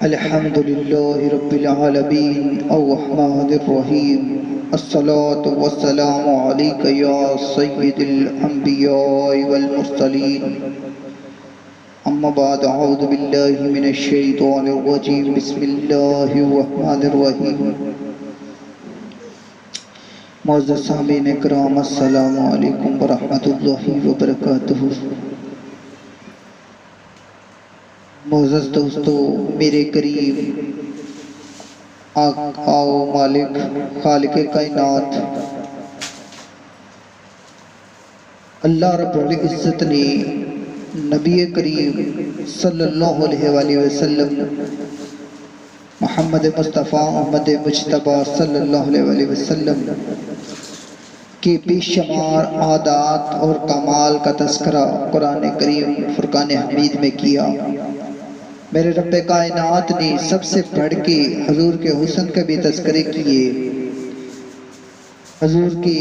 الحمد لله رب العالمين الرحمن الرحيم الصلاة والسلام عليك يا سيد الأنبياء والمرسلين أما بعد أعوذ بالله من الشيطان الرجيم بسم الله الرحمن الرحيم معزز سامعین کرام السلام علیکم ورحمۃ اللہ وبرکاتہ۔ معزز دوستو، میرے قریب آؤ مالک خالق کائنات اللہ رب العزت نے نبی کریم صلی اللہ علیہ وآلہ وسلم محمد مصطفیٰ احمد مجتبیٰ صلی اللہ علیہ وآلہ وسلم کے بے شمار عادات اور کمال کا تذکرہ قرآن کریم فرقان حمید میں کیا۔ میرے رب کائنات نے سب سے بڑھ کے حضور کے حسن کا بھی تذکرے کیے، حضور کے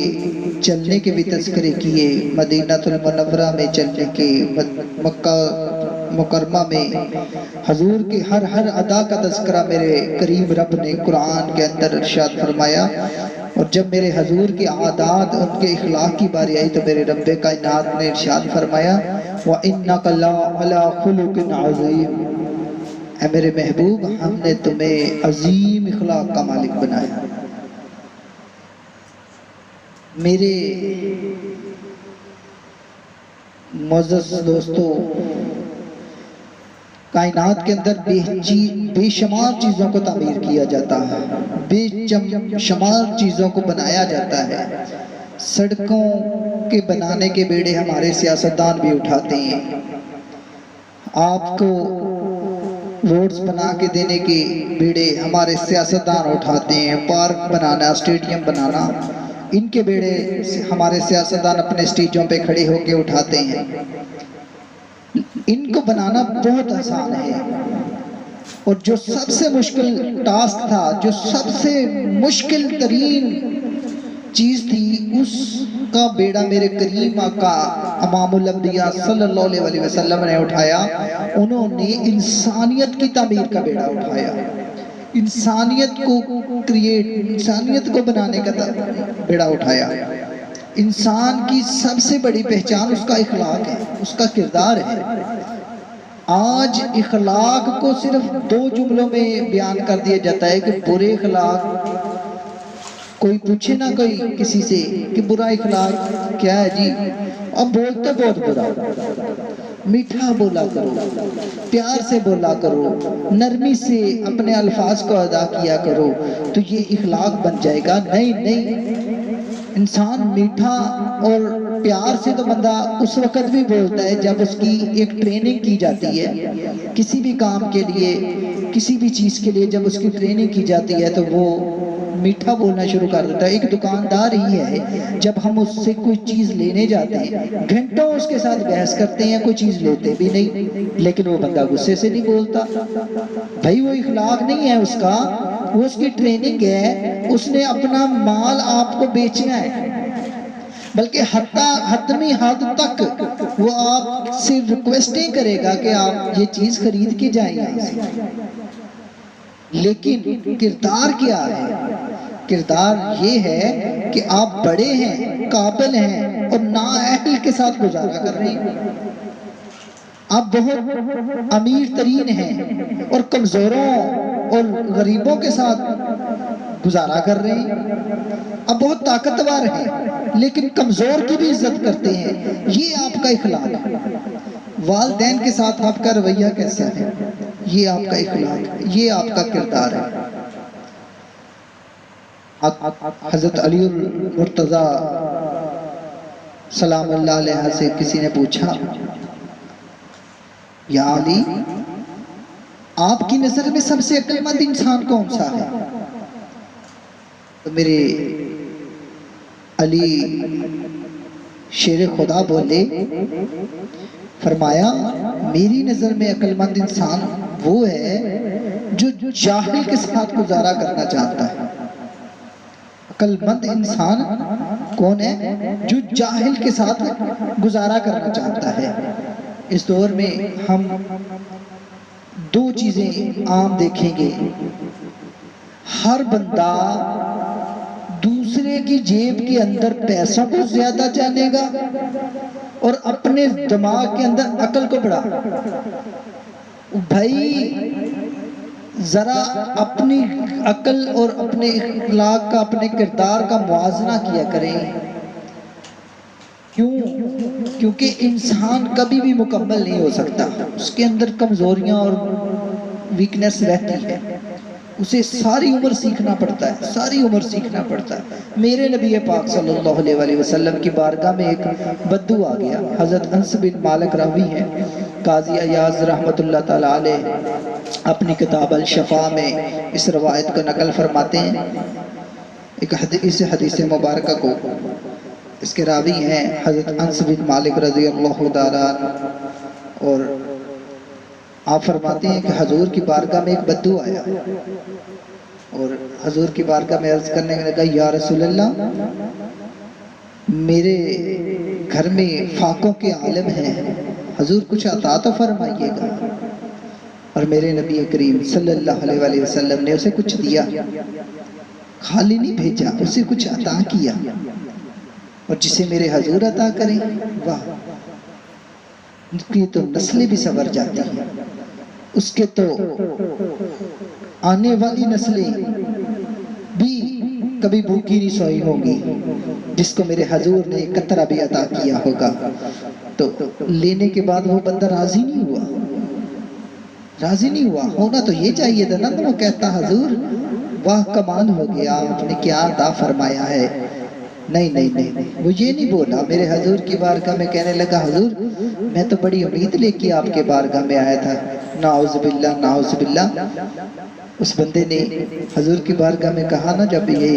چلنے کے بھی تذکرے کیے، مدینہ المنورہ میں چلنے کے، مکہ مکرمہ میں حضور کے ہر ادا کا تذکرہ میرے کریم رب نے قرآن کے اندر ارشاد فرمایا۔ اور جب میرے حضور کے عادات، ان کے اخلاق کی باری آئی تو میرے رب کائنات نے ارشاد فرمایا وَإِنَّكَ لَعَلَىٰ خُلُقٍ عَظِيمٍ، اے میرے محبوب ہم نے تمہیں عظیم اخلاق کا مالک بنایا۔ میرے معزز دوستو، کائنات کے اندر بے شمار چیزوں کو تعمیر کیا جاتا ہے، بے شمار چیزوں کو بنایا جاتا ہے۔ سڑکوں کے بنانے کے بیڑے ہمارے سیاستدان بھی اٹھاتے ہیں، آپ کو روڈز بنا کے دینے کے بیڑے ہمارے سیاستدان اٹھاتے ہیں، پارک بنانا، اسٹیڈیم بنانا، ان کے بیڑے ہمارے سیاستدان اپنے اسٹیجوں پہ کھڑے ہو کے اٹھاتے ہیں۔ ان کو بنانا بہت آسان ہے، اور جو سب سے مشکل ٹاسک تھا، جو سب سے مشکل ترین چیز تھی، اس کا بیڑا میرے کریم آقا امام الانبیاء صلی اللہ علیہ وسلم نے اٹھایا۔ انہوں نے انسانیت کی تعمیر کا بیڑا اٹھایا، انسانیت کو بنانے کا بیڑا اٹھایا۔ انسان کی سب سے بڑی پہچان اس کا اخلاق ہے، اس کا کردار ہے۔ آج اخلاق کو صرف 2 جملوں میں بیان کر دیا جاتا ہے کہ برے اخلاق۔ کوئی پوچھے نہ کوئی کسی سے کہ برا اخلاق کیا ہے جی، اب بولتے بہت برا، میٹھا بولا کرو، پیار سے بولا کرو، نرمی سے اپنے الفاظ کو ادا کیا کرو تو یہ اخلاق بن جائے گا۔ نہیں، انسان میٹھا اور پیار سے تو بندہ اس وقت بھی بولتا ہے جب اس کی ایک ٹریننگ کی جاتی ہے، کسی بھی کام کے لیے، کسی بھی چیز کے لیے جب اس کی ٹریننگ کی جاتی ہے تو وہ میٹھا بولنا شروع کر دیتا ہے۔ ایک دکاندار ہی ہے، جب ہم اس سے کوئی چیز لینے جاتے ہیں، گھنٹوں اس کے ساتھ بحث کرتے ہیں، کوئی چیز لیتے بھی نہیں، لیکن وہ بندہ غصے سے نہیں بولتا۔ بھائی وہ اخلاق نہیں ہے اس کا، وہ اس کی ٹریننگ ہے، اس نے اپنا مال آپ کو بیچنا ہے، بلکہ حتمی حد تک وہ آپ سے ریکویسٹیں کرے گا کہ آپ یہ چیز خرید کے جائیں یہاں سے۔ لیکن کردار کیا ہے؟ کردار یہ ہے کہ آپ بڑے ہیں، قابل ہیں اور نااہل کے ساتھ گزارا کر رہے ہیں۔ آپ بہت امیر ترین ہیں اور کمزوروں اور غریبوں کے ساتھ گزارا کر رہے ہیں۔ آپ بہت طاقتور ہیں لیکن کمزور کی بھی عزت کرتے ہیں، یہ آپ کا اخلاق ہے۔ والدین کے ساتھ آپ کا رویہ کیسا ہے؟ یہ آپ کا اخلاق ہے، یہ آپ کا کردار ہے۔ حضرت علی المرتضیٰ سلام اللہ علیہ سے کسی نے پوچھا یا علی، آپ کی نظر میں سب سے عقل مند انسان کون سا ہے؟ تو میرے علی شیر خدا بولے، فرمایا میری نظر میں عقل مند انسان وہ ہے جو جاہل کے ساتھ گزارا کرنا چاہتا ہے۔ عقل مند انسان کون ہے؟ جو جاہل کے ساتھ گزارا کرنا چاہتا ہے۔ اس دور میں ہم دو چیزیں عام دیکھیں گے، ہر بندہ دوسرے کی جیب کے اندر پیسوں کو زیادہ جانے گا اور اپنے دماغ کے اندر عقل کو بڑھا۔ بھائی ذرا اپنی عقل اور اپنے اخلاق کا، اپنے کردار کا موازنہ کیا کریں۔ کیونکہ انسان کبھی بھی مکمل نہیں ہو سکتا، اس کے اندر کمزوریاں اور ویکنس رہتی ہے، اسے ساری عمر سیکھنا پڑتا ہے، ساری عمر سیکھنا پڑتا ہے۔ میرے نبی پاک صلی اللہ علیہ وسلم کی بارگاہ میں ایک بدو آ گیا۔ حضرت انس بن مالک راوی ہیں، قاضی ایاز رحمۃ اللہ تعالیٰ علیہ اپنی کتاب الشفا میں اس روایت کو نقل فرماتے ہیں۔ اس حدیث مبارکہ کو اس کے راوی ہیں حضرت انس بن مالک رضی اللہ تعالیٰ عنہ، اور آپ فرماتے ہیں کہ حضور کی بارگاہ میں ایک بدو آیا اور حضور کی بارگاہ میں عرض کرنے لگا، یا رسول اللہ، میرے گھر میں فاقوں کے عالم ہیں، حضور کچھ عطا تو فرمائیے گا۔ اور میرے نبی کریم صلی اللہ علیہ وسلم نے اسے کچھ دیا، خالی نہیں بھیجا، اسے کچھ عطا کیا، اور جسے میرے حضور عطا کریں، واہ، اس کی تو نسلیں بھی سنور جاتی ہیں، اس کے تو آنے والی نسلیں بھی کبھی بھوکی نہیں سوئی ہوں گی، جس کو میرے حضور نے قطرہ بھی عطا کیا ہوگا۔ تو لینے کے بعد وہ بندہ راضی نہیں ہوا، راضی نہیں ہوا، ہونا تو یہ چاہیے تھا نا، تو وہ کہتا، حضور واہ کمال ہو گیا، آپ نے کیا عطا فرمایا ہے۔ نہیں نہیں نہیں، وہ یہ نہیں بولا، میرے حضور کی بارگاہ میں کہنے لگا، حضور میں تو بڑی امید لے کے آپ کے بارگاہ میں آیا تھا۔ نعوذ باللہ نعوذ باللہ۔ اس بندے نے حضور کی بارگاہ میں کہا نا جب یہ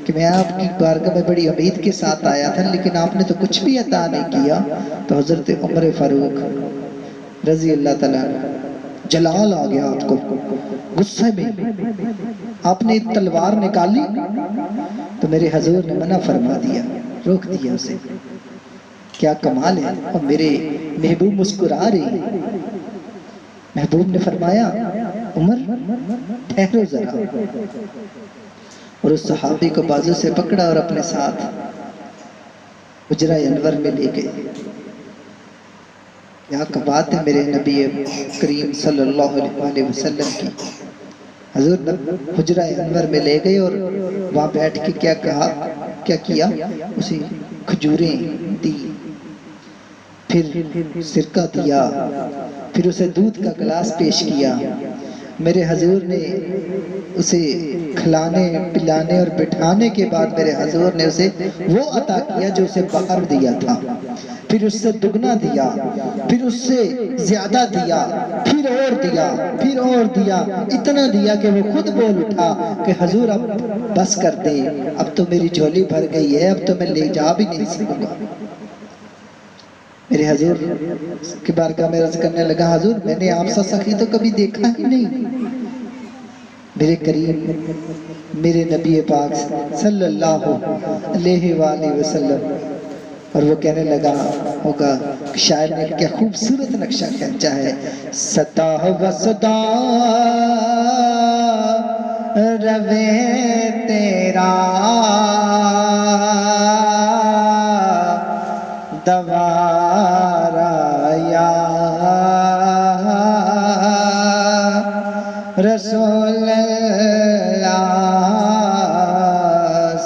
کہ میں آپ کی بارگاہ میں بڑی امید کے ساتھ آیا تھا، لیکن آپ نے تو کچھ بھی عطا نہیں کیا، تو حضرت عمر فاروق رضی اللہ تعالیٰ عنہ، جلال آ گیا آپ کو، غصے میں آپ نے تلوار نکالی تو میرے حضور نے منع فرما دیا، روک دیا اسے۔ کیا کمال ہے، اور میرے محبوب مسکرا رہے ہیں۔ محبوب نے فرمایا، عمر ٹھہرو ذرا، اور اس صحابی کو بازو سے پکڑا اور اپنے ساتھ حجرہ انور میں لے گئے۔ یہاں بات ہے میرے نبی کریم صلی اللہ علیہ وسلم کی۔ حضور حجرہ انور میں لے گئے اور وہاں بیٹھ کے کیا کیا، اسے کھجوریں دی، پھر سرکہ دیا، پھر اسے دودھ کا گلاس پیش کیا۔ میرے حضور نے اسے کھلانے پلانے اور بٹھانے کے بعد میرے حضور نے اسے وہ عطا کیا جو اسے باہر دیا تھا، پھر اس سے دگنا دیا، پھر اس سے زیادہ دیا، پھر اور دیا، پھر اور دیا، اتنا دیا کہ وہ خود بول اٹھا کہ حضور اب بس کر دے، اب تو میری جھولی بھر گئی ہے، اب تو میں لے جا بھی نہیں سکوں گا۔ میرے حضور کی بارگاہ میں عرض کرنے لگا، حضور میں نے آپ سا سخی تو کبھی دیکھا ہی نہیں۔ میرے کریم میرے نبی پاک صلی اللہ علیہ وآلہ وسلم، اور وہ کہنے لگا ہوگا، شاعر نے کیا خوبصورت نقشہ کھینچا ہے، صدا و صدا روے تیرا دوارا یا رسول اللہ،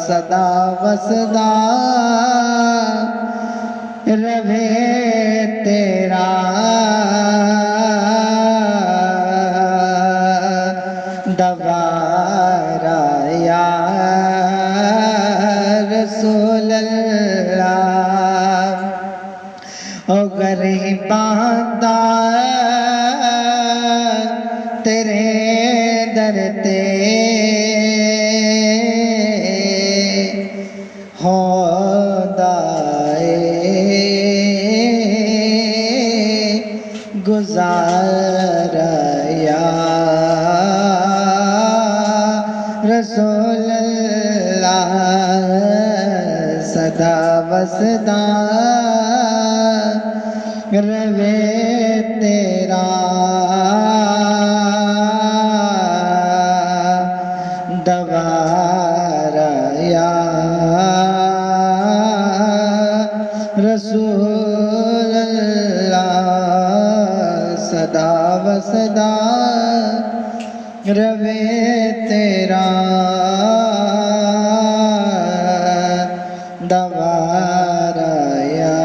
صدا و صدا روے تیرا دوارا یا رسول اللہ، او غریباں دا تیرے در تے گزارا یا رسول اللہ، صدا و صدا روے تیرا وسدا روے تیرا دوارا یا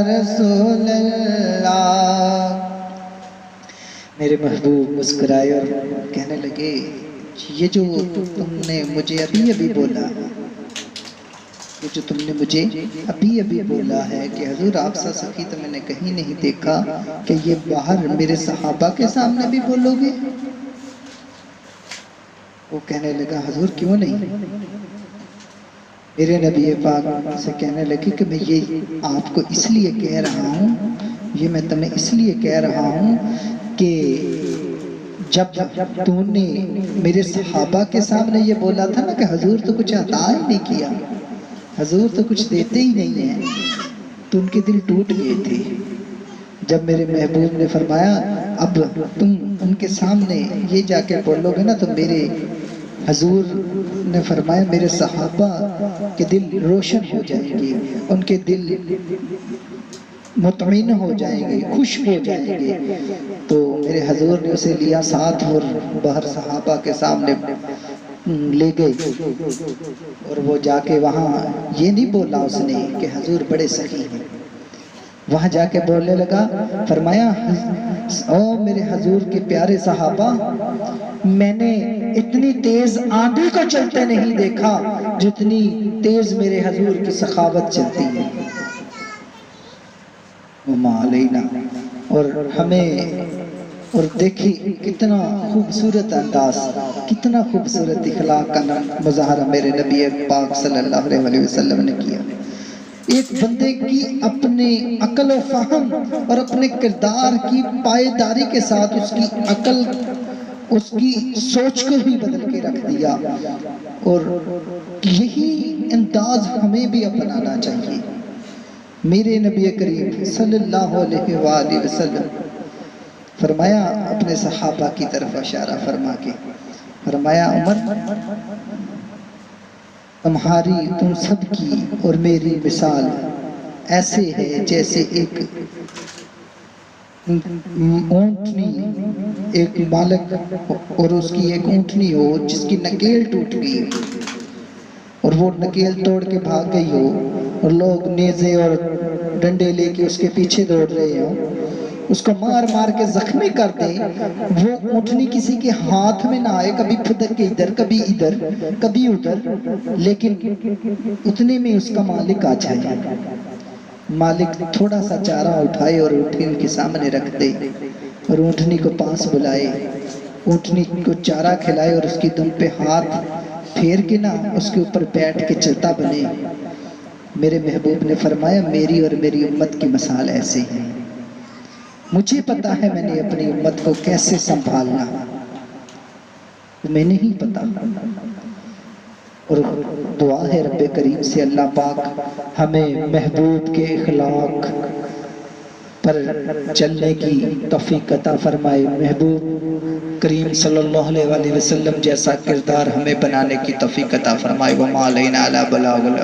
رسول اللہ۔ میرے محبوب مسکرائے اور کہنے لگے یہ جو تم نے مجھے ابھی ابھی بولا، یہ جو تم نے مجھے ابھی ابھی بولا ہے کہ حضور آپ سا سخی تو میں نے کہیں نہیں دیکھا، کہ یہ باہر میرے صحابہ کے سامنے بھی بولو گے؟ وہ کہنے لگا حضور کیوں نہیں؟ میرے نبی پاک سے کہنے لگے کہ میں یہ آپ کو اس لیے کہہ رہا ہوں، یہ میں تمہیں اس لیے کہہ رہا ہوں کہ جب تو نے میرے صحابہ کے سامنے یہ بولا تھا نا کہ حضور تو کچھ عطا ہی نہیں کیا، حضور تو کچھ دیتے ہی نہیں ہیں، تو ان کے دل ٹوٹ گئے تھے۔ جب میرے محبوب نے فرمایا اب تم ان کے سامنے یہ جا کے بولو گے نا تو میرے حضور نے فرمایا میرے صحابہ کے دل روشن ہو جائیں گے، ان کے دل مطمئن ہو جائیں گے، خوش ہو جائیں گے۔ تو میرے حضور نے اسے لیا ساتھ اور باہر صحابہ کے سامنے لے گئے، اور وہ جا کے وہاں یہ نہیں بولا اس نے کہ حضور بڑے سخی ہیں، وہاں جا کے بولنے لگا، فرمایا او میرے حضور کے پیارے صحابہ، میں نے اتنی تیز آندھی کو چلتے نہیں دیکھا جتنی تیز میرے حضور کی سخاوت چلتی ہے، وما علینا۔ اور ہمیں اور دیکھی کتنا خوبصورت انداز، کتنا خوبصورت اخلاق کا مظاہرہ میرے نبی پاک صلی اللہ علیہ وسلم نے کیا۔ ایک بندے کی اپنے عقل و فہم اور اپنے کردار کی پائیداری کے ساتھ اس کی عقل، اس کی سوچ کو بھی بدل کے رکھ دیا، اور یہی انداز ہمیں بھی اپنانا چاہیے۔ میرے نبی کریم صلی اللہ علیہ وآلہ وسلم فرمایا اپنے صحابہ کی طرف اشارہ فرما کے فرمایا عمر تمہاری تم سب کی اور میری مثال ایسے ہے جیسے ایک اونٹنی، ایک مالک اور اس کی ایک اونٹنی ہو جس کی نکیل ٹوٹ گئی اور وہ نکیل توڑ کے بھاگ گئی ہو، اور لوگ نیزے اور ڈنڈے لے کے اس کے پیچھے دوڑ رہے ہوں، اس کو مار مار کے زخمی کر دیں، وہ اونٹنی کسی کے ہاتھ میں نہ آئے، کبھی پھدر کے ادھر کبھی ادھر کبھی ادھر، لیکن اتنے میں اس کا مالک آ جائے، مالک تھوڑا سا چارہ اٹھائے اور اونٹنی کے سامنے رکھ دے اور اونٹنی کو پاس بلائے، اونٹنی کو چارہ کھلائے اور اس کی دم پہ ہاتھ پھیر کے نہ اس کے اوپر بیٹھ کے چلتا بنے۔ میرے محبوب نے فرمایا میری اور میری امت کی مثال ایسے ہے، مجھے پتا ہے میں نے اپنی امت کو کیسے سنبھالنا، تمہیں نہیں پتا۔ اور دعا ہے رب کریم سے اللہ پاک ہمیں محبوب کے اخلاق پر چلنے کی توفیق عطا فرمائے، محبوب کریم صلی اللہ علیہ وسلم جیسا کردار ہمیں بنانے کی توفیق عطا فرمائے۔ وما علینا الا البلاغ۔